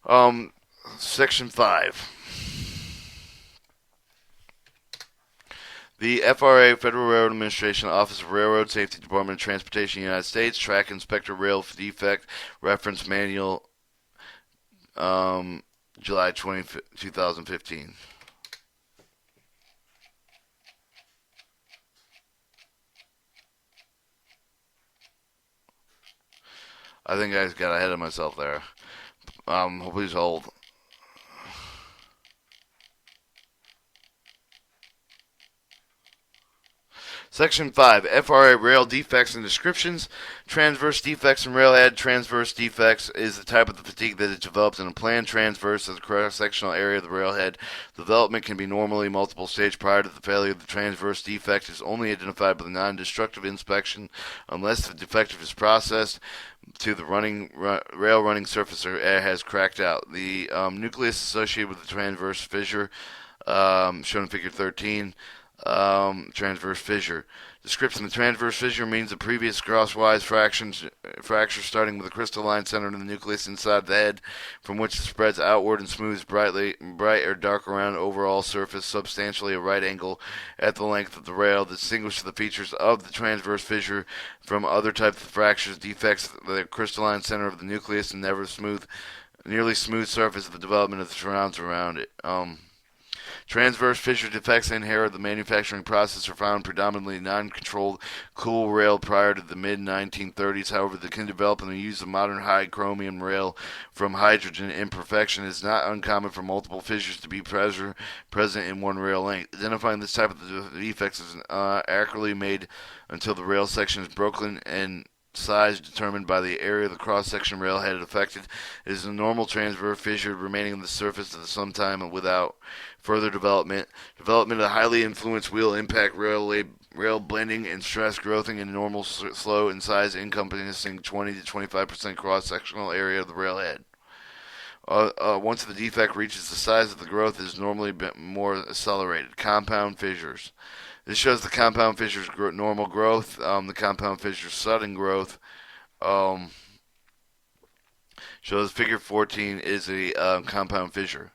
Um, Section 5. The FRA, Federal Railroad Administration, Office of Railroad Safety, Department of Transportation, United States, Track Inspector Rail Defect Reference Manual, um, July 20, 2015. I think I got ahead of myself there. Please hold. Section 5, FRA Rail Defects and Descriptions. Transverse defects in railhead. Transverse defects is the type of the fatigue that is developed in a planned transverse of the cross-sectional area of the railhead. The development can be normally multiple stage prior to the failure. The transverse defect is only identified by the non-destructive inspection unless the defective is processed to the rail running surface or has cracked out. The nucleus associated with the transverse fissure, shown in Figure 13, transverse fissure. Description: the transverse fissure means the previous crosswise fracture starting with a crystalline center in the nucleus inside the head, from which it spreads outward and smooths bright or dark around overall surface, substantially a right angle at the length of the rail. Distinguishes the features of the transverse fissure from other types of fractures. Defects the crystalline center of the nucleus and nearly smooth surface of the development of the surrounds around it. Transverse fissure defects inherent the manufacturing process are found predominantly non-controlled cool rail prior to the mid-1930s. However, they can develop in the use of modern high chromium rail from hydrogen. Imperfection is not uncommon for multiple fissures to be present in one rail length. Identifying this type of defects is accurately made until the rail section is broken and size determined by the area of the cross-section railhead affected. It is a normal transverse fissure remaining on the surface of some time and without further development. Development of highly influenced wheel impact rail blending and stress growthing in normal slow in size encompassing 20 to 25% cross-sectional area of the railhead. Once the defect reaches the size of the growth, it is normally more accelerated. Compound fissures. This shows the compound fissure's normal growth. The compound fissure's sudden growth shows Figure 14 is a compound fissure.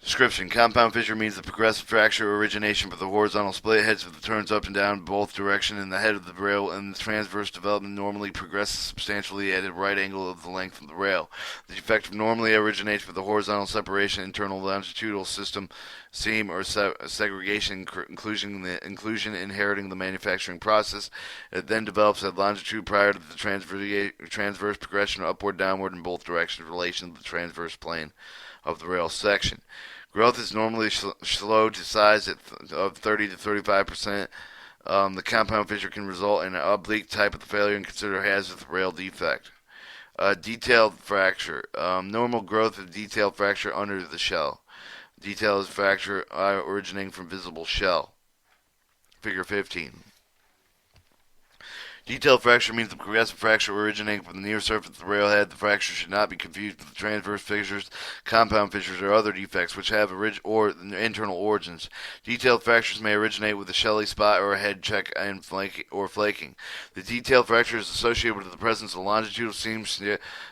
Description: compound fissure means the progressive fracture origination for the horizontal split heads of the turns up and down both direction in the head of the rail, and the transverse development normally progresses substantially at a right angle of the length of the rail. The defect normally originates with the horizontal separation, internal longitudinal system, seam, or segregation inclusion inheriting the manufacturing process. It then develops at longitude prior to the transverse progression upward, downward in both directions in relation to the transverse plane of the rail section. Growth is normally slow to size of 30 to 35%. The compound fissure can result in an oblique type of failure and considered hazardous rail defect. Detailed fracture. Normal growth of detailed fracture under the shell. Detail is fracture originating from visible shell. Figure 15. Detailed fracture means the progressive fracture originating from the near surface of the railhead. The fracture should not be confused with the transverse fissures, compound fissures, or other defects which have internal origins. Detailed fractures may originate with a shelly spot or a head check and flaking. The detailed fracture is associated with the presence of a longitudinal seam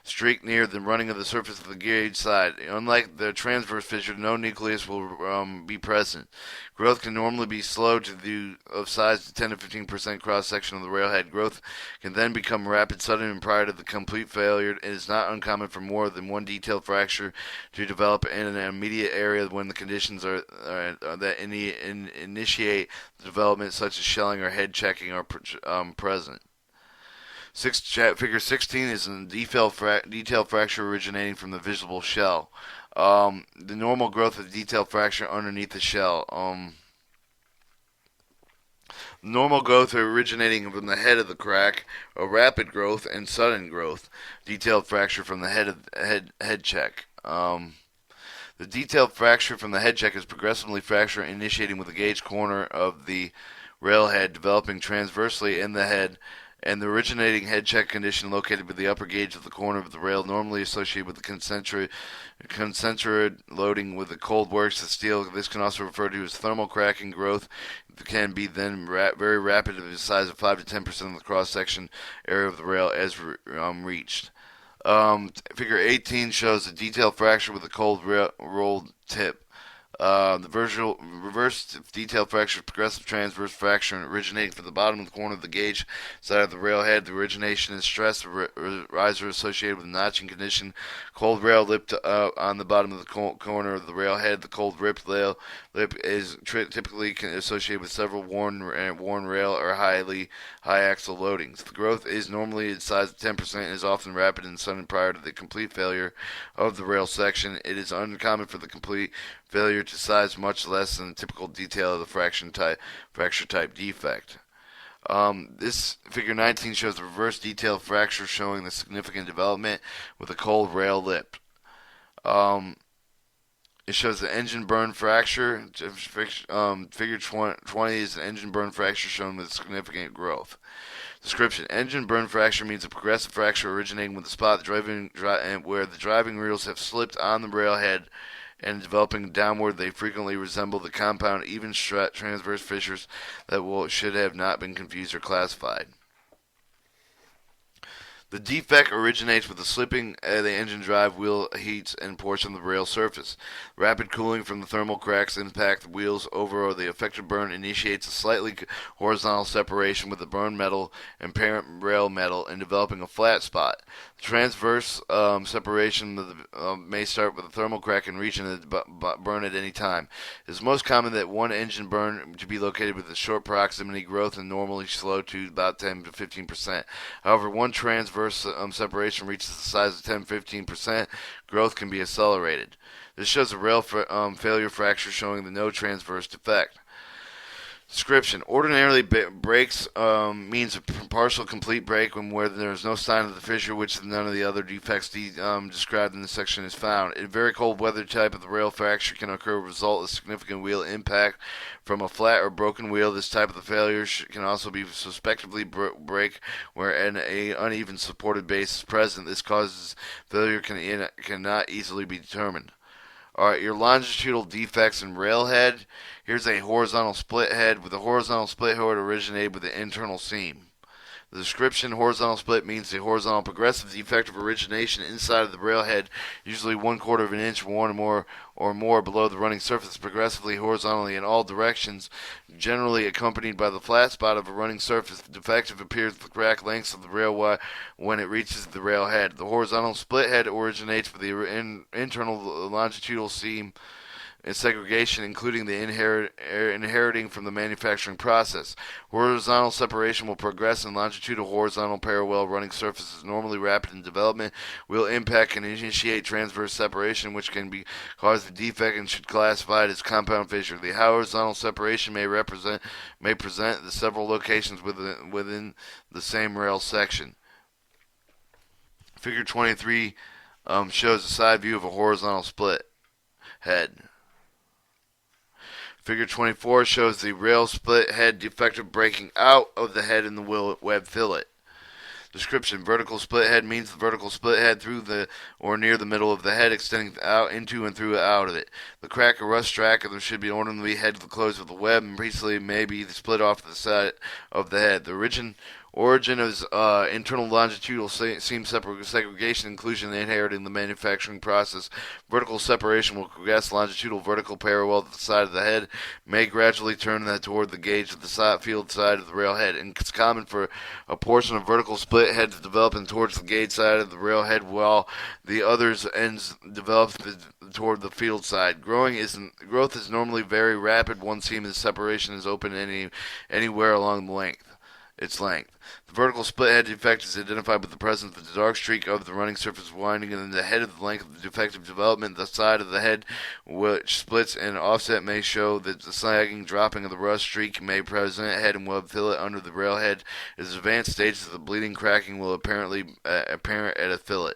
streak near the running of the surface of the gauge side. Unlike the transverse fissure, no nucleus will be present. Growth can normally be slow of size to 10 to 15% cross section of the railhead. Growth can then become rapid, sudden, and prior to the complete failure. It is not uncommon for more than one detailed fracture to develop in an immediate area when the conditions that initiate the development, such as shelling or head checking, are present. Figure 16 is a detailed fracture originating from the visible shell. The normal growth of detailed fracture underneath the shell. Normal growth originating from the head of the crack, a rapid growth and sudden growth. Detailed fracture from the head check. The detailed fracture from the head check is progressively fracture initiating with the gauge corner of the railhead developing transversely in the head, and the originating head check condition located with the upper gauge of the corner of the rail, normally associated with the concentric loading with the cold works of steel. This can also refer to as thermal cracking. Growth can be then very rapid, of the size of 5 to 10% of the cross section area of the rail as reached. Figure 18 shows a detailed fracture with a cold rolled tip. The reverse detail fracture, progressive transverse fracture originating from the bottom of the corner of the gauge side of the railhead. The origination is stress riser associated with a notching condition. Cold rail lip on the bottom of the corner of the railhead. The cold lip is typically associated with several worn rail or high axle loadings. The growth is normally in size of 10% and is often rapid and sudden prior to the complete failure of the rail section. It is uncommon for the complete failure to size much less than the typical detail of the fracture type defect. This figure 19 shows the reverse detail fracture showing the significant development with a cold rail lip. It shows the engine burn fracture. Figure 20 is an engine burn fracture shown with significant growth. Description: engine burn fracture means a progressive fracture originating with the spot where the driving wheels have slipped on the railhead and developing downward. They frequently resemble the compound, even transverse fissures that should have not been confused or classified. The defect originates with the slipping of the engine drive wheel heats and portion of the rail surface. Rapid cooling from the thermal cracks impact the wheels over, or the affected burn initiates a slightly horizontal separation with the burn metal and parent rail metal and developing a flat spot. The transverse separation may start with a thermal crack and reach in the burn at any time. It is most common that one engine burn to be located with a short proximity growth and normally slow to about 10 to 15%. However, one transverse separation reaches the size of 10-15%, growth can be accelerated. This shows a rail failure fracture showing the no transverse defect. Description: ordinarily, breaks means a partial complete break where there is no sign of the fissure, which none of the other defects described in this section is found. In very cold weather, type of the rail fracture can occur as a result of significant wheel impact from a flat or broken wheel. This type of the failure can also be suspectively break where an uneven supported base is present. This causes failure cannot easily be determined. Alright, your longitudinal defects in railhead. Here's a horizontal split head. With a horizontal split head originated with the internal seam. The description: horizontal split means the horizontal progressive defect of origination inside of the railhead, usually 1/4 of an inch or more below the running surface, progressively horizontally in all directions, generally accompanied by the flat spot of a running surface. The defective appears with the crack lengths of the rail wire when it reaches the railhead. The horizontal split head originates with the internal longitudinal seam and segregation, including the inheriting from the manufacturing process. Horizontal separation will progress in longitudinal horizontal parallel running surfaces, normally rapid in development. Wheel impact can initiate transverse separation, which can cause the defect and should classify it as compound fissure. The horizontal separation may present the several locations within the same rail section. Figure 23 shows a side view of a horizontal split head. Figure 24 shows the rail split head defective breaking out of the head in the web fillet. Description: vertical split head means the vertical split head through the or near the middle of the head, extending out into and through out of it. The crack or rust track of them should be orderly head closed with the web, and previously may be split off the side of the head. The origin of internal longitudinal seam segregation inclusion inheriting the manufacturing process. Vertical separation will progress longitudinal vertical parallel to the side of the head, may gradually turn that toward the gauge of the field side of the railhead, and it's common for a portion of vertical split head to develop towards the gauge side of the railhead while the others ends develop toward the field side. Growth is normally very rapid. One seam of separation is open anywhere along its length. The vertical split head defect is identified with the presence of the dark streak of the running surface winding in the head of the length of the defective development. The side of the head which splits and offset may show that the sagging dropping of the rust streak may present head and web fillet under the railhead. As advanced stages of the bleeding cracking will apparent at a fillet.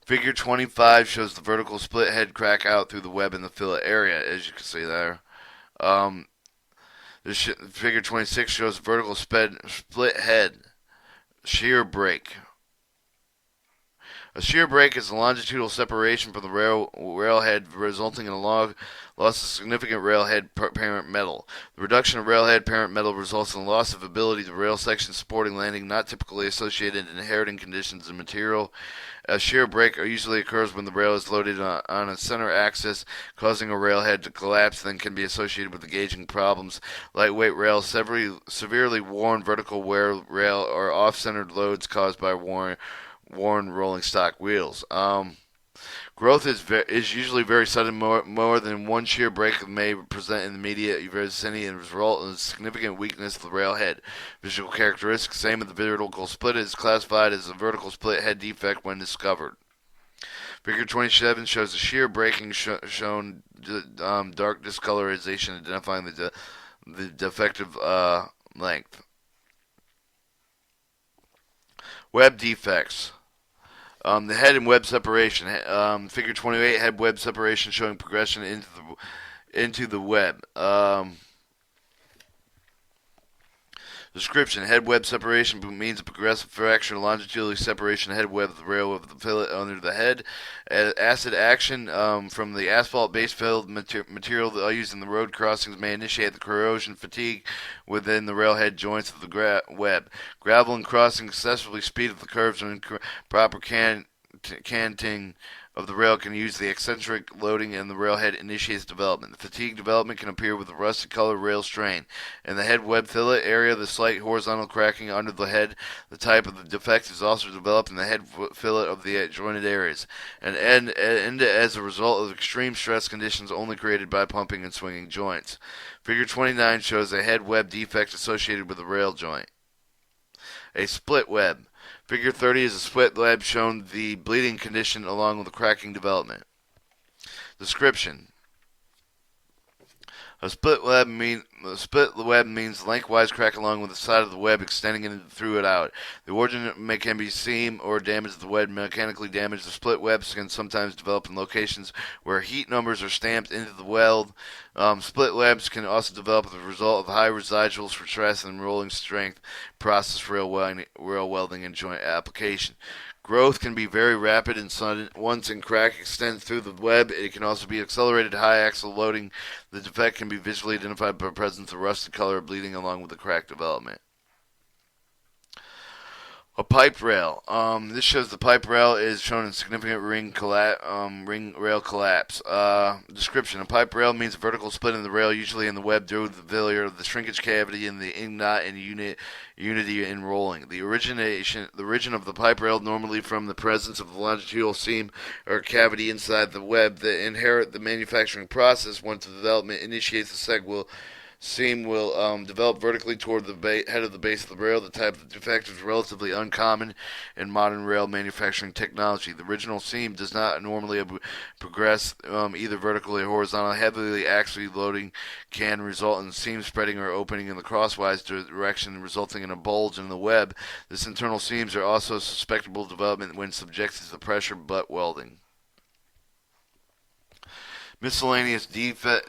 Figure 25 shows the vertical split head crack out through the web in the fillet area, as you can see there. Figure 26 shows vertical split head shear break A shear break is a longitudinal separation from the railhead resulting in a loss of significant railhead parent metal. The reduction of railhead parent metal results in loss of ability to rail section supporting landing, not typically associated in inheriting conditions in material. A shear break usually occurs when the rail is loaded on a center axis, causing a railhead to collapse, then can be associated with engaging problems. Lightweight rails, severely worn vertical wear rail, or off-centered loads caused by worn rolling stock wheels. Growth is usually very sudden. More than one shear break may present in the immediate vicinity and result in significant weakness of the railhead. Visual characteristics: same as the vertical split, is classified as a vertical split head defect when discovered. Figure 27 shows the shear breaking shown dark discolorization, identifying the defective length. Web defects. The head and web separation. Figure 28, head web separation showing progression into the web. Description: head web separation means a progressive fracture, longitudinal separation head web of the rail of the fillet under the head. Acid action from the asphalt base filled material used in the road crossings may initiate the corrosion fatigue within the railhead joints of the web. Gravel and crossing excessively speed of the curves and proper canting of the rail can use the eccentric loading, and the railhead initiates development. The fatigue development can appear with the rusted colored rail strain. In the head web fillet area, the slight horizontal cracking under the head, the type of the defect, is also developed in the head fillet of the jointed areas, and end as a result of extreme stress conditions only created by pumping and swinging joints. Figure 29 shows a head web defect associated with a rail joint. A split web. Figure 30 is a split web showing the bleeding condition along with the cracking development. Description: a split web means lengthwise crack along with the side of the web extending through it out. The origin can be seam or damage of the web mechanically damaged. The split webs can sometimes develop in locations where heat numbers are stamped into the weld. Split webs can also develop as a result of high residuals for stress and rolling strength process rail welding and joint application. Growth can be very rapid and sudden. Once a crack extends through the web, it can also be accelerated high axle loading. The defect can be visually identified by the presence of rusted color bleeding along with the crack development. A pipe rail. This shows the pipe rail is shown in significant ring rail collapse. Description: a pipe rail means a vertical split in the rail, usually in the web due to the failure of the shrinkage cavity in the ingot and unity in rolling. The origin of the pipe rail normally from the presence of the longitudinal seam or cavity inside the web that inherit the manufacturing process. Once the development initiates, the seam will develop vertically toward the head of the base of the rail. The type of defect is relatively uncommon in modern rail manufacturing technology. The original seam does not normally progress either vertically or horizontally. Heavily axially loading can result in seam spreading or opening in the crosswise direction, resulting in a bulge in the web. This internal seams are also susceptible to development when subjected to pressure butt welding. Miscellaneous defects.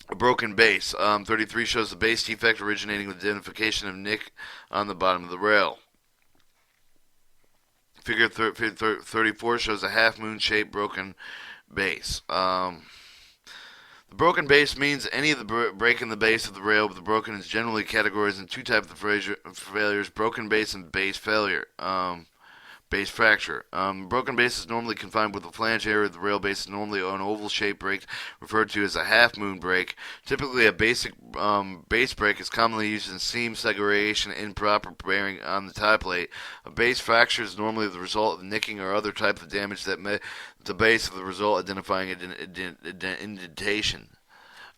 A broken base. 33 shows the base defect originating with identification of nick on the bottom of the rail. Figure 34 shows a half-moon shaped broken base. The broken base means any of the break in the base of the rail with the broken is generally categorized in two types of failures: broken base and base failure. Base fracture. Broken base is normally confined with the flange area of the rail base, is normally an oval-shaped break referred to as a half-moon break. Typically, a basic base break is commonly used in seam segregation and improper bearing on the tie plate. A base fracture is normally the result of nicking or other type of damage that may the base of the result, identifying indentation.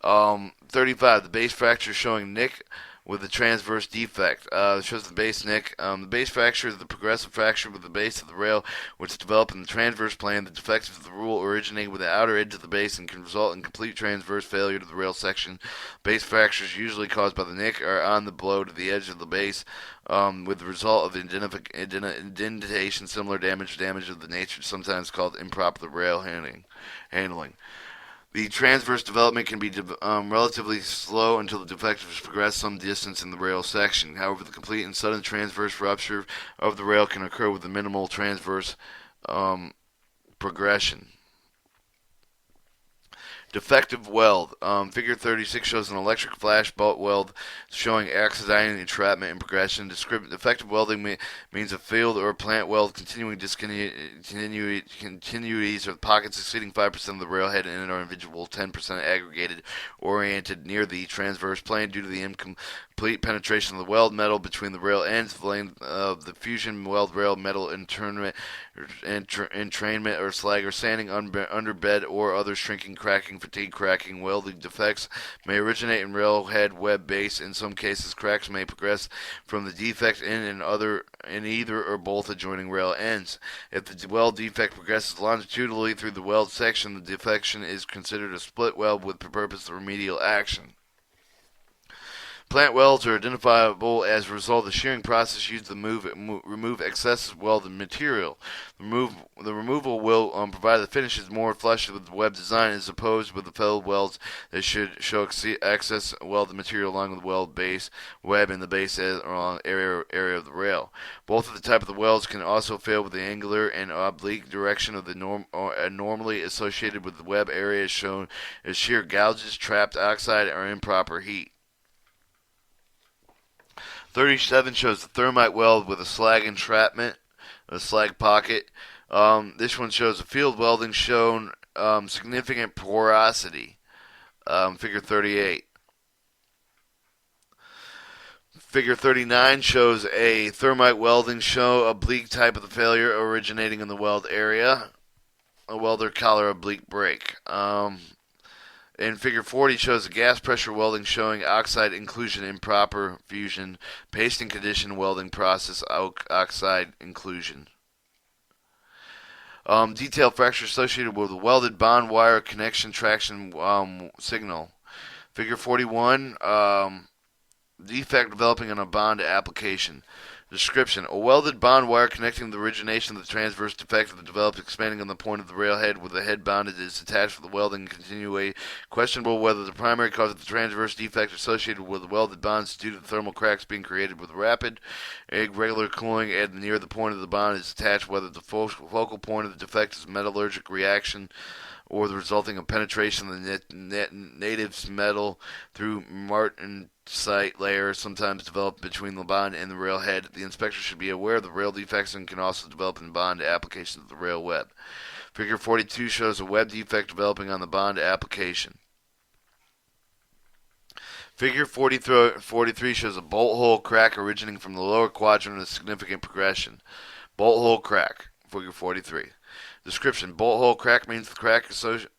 35. The base fracture showing nick with a transverse defect. Shows the base nick. The base fracture is the progressive fracture with the base of the rail, which is developed in the transverse plane. The defects of the rule originate with the outer edge of the base and can result in complete transverse failure to the rail section. Base fractures usually caused by the nick are on the blow to the edge of the base, with the result of indentation, similar damage of the nature sometimes called improper rail handling. The transverse development can be relatively slow until the defect has progressed some distance in the rail section. However, the complete and sudden transverse rupture of the rail can occur with a minimal transverse progression. Defective weld. Figure 36 shows an electric flash butt weld showing accident, entrapment, and progression. Defective welding means a field or plant weld continuing discontinuities or pockets exceeding 5% of the railhead in an individual 10% aggregated oriented near the transverse plane due to the incomplete penetration of the weld metal between the rail ends. The length of the fusion weld rail metal entrainment or slag or sanding under bed or other shrinking, cracking, fatigue, cracking. Welding defects may originate in railhead web base. In some cases, cracks may progress from the defect in either or both adjoining rail ends. If the weld defect progresses longitudinally through the weld section, the defection is considered a split weld with the purpose of remedial action. Plant welds are identifiable as a result of the shearing process used to remove excessive welded material. The removal will provide the finishes more flush with the web design as opposed with the filled welds that should show excess welded material along the weld base web and the base along area of the rail. Both of the type of the welds can also fail with the angular and oblique direction of the normally associated with the web area shown as shear gouges, trapped oxide, or improper heat. 37 shows the thermite weld with a slag entrapment, a slag pocket. This one shows a field welding shown significant porosity. Figure 38. Figure 39 shows a thermite welding show oblique type of the failure originating in the weld area. A welder collar oblique break. And figure 40 shows a gas pressure welding showing oxide inclusion, improper fusion, pasting condition welding process, oxide inclusion. Detailed fracture associated with a welded bond wire connection traction signal. Figure 41, defect developing on a bond application. Description: a welded bond wire connecting the origination of the transverse defect of the developed expanding on the point of the railhead with the head bonded is attached with the welding and continue. Questionable whether the primary cause of the transverse defect associated with the welded bonds is due to the thermal cracks being created with rapid, irregular cooling and near the point of the bond is attached, whether the focal point of the defect is metallurgic reaction or the resulting of penetration of the native metal through martensite layer sometimes developed between the bond and the railhead. The inspector should be aware of the rail defects and can also develop in bond applications of the rail web. Figure 42 shows a web defect developing on the bond application. Figure 43 shows a bolt hole crack originating from the lower quadrant of significant progression. Bolt hole crack. Figure 43. Description: bolt hole crack means the crack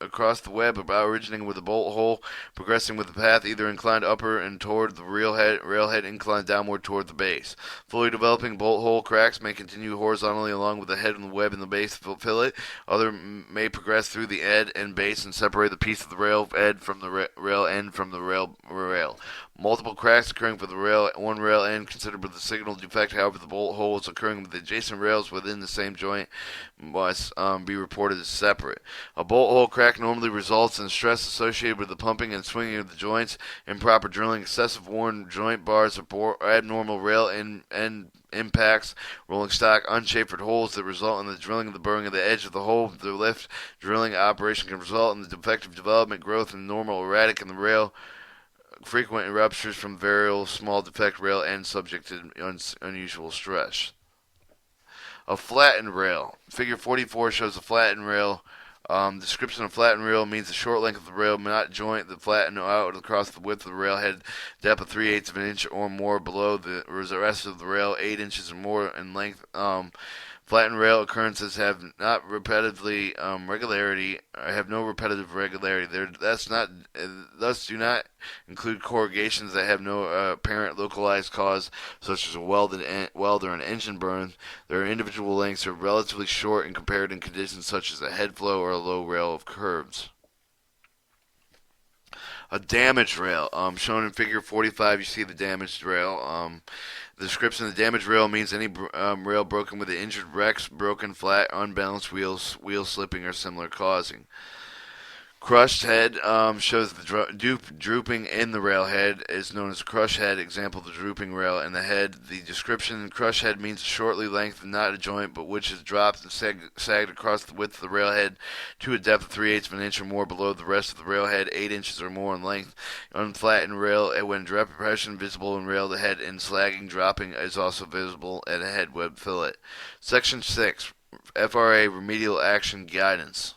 across the web about originating with the bolt hole, progressing with the path either inclined upper and toward the railhead inclined downward toward the base. Fully developing bolt hole cracks may continue horizontally along with the head and the web and the base fillet. Other may progress through the head and base and separate the piece of the rail head from the rail end from the rail. Multiple cracks occurring for the one rail end considered with the signal defect. However, the bolt holes occurring with adjacent rails within the same joint must be reported as separate. A bolt hole crack normally results in stress associated with the pumping and swinging of the joints, improper drilling, excessive worn joint bars, or abnormal rail end impacts, rolling stock, unshapered holes that result in the drilling of the burring of the edge of the hole. The lift drilling operation can result in the defective development, growth, and normal erratic in the rail. Frequent ruptures from variable small defect rail end subject to unusual stress. A flattened rail. Figure 44 shows a flattened rail. Description of flattened rail means the short length of the rail may not joint the flattened out across the width of the railhead, depth of 3/8 of an inch or more below the rest of the rail, 8 inches or more in length. Flattened rail occurrences have not repetitively have no repetitive regularity. Thus do not include corrugations that have no apparent localized cause, such as a weld or an engine burn. Their individual lengths are relatively short and compared in conditions such as a head flow or a low rail of curves. A damaged rail. Shown in figure 45, you see the damaged rail. The description of the damaged rail means any rail broken with the injured wrecks, broken, flat, unbalanced wheels, wheel slipping, or similar causing. Crushed head shows the drooping in the railhead is known as a crush head. Example: the drooping rail and the head. The description: crush head means a shortly lengthened, not a joint, but which is dropped and sagged across the width of the railhead to a depth of 3/8 of an inch or more below the rest of the railhead, 8 inches or more in length. Unflattened rail, when direct depression visible in rail, the head and slagging dropping is also visible at a head web fillet. Section 6. FRA Remedial Action Guidance.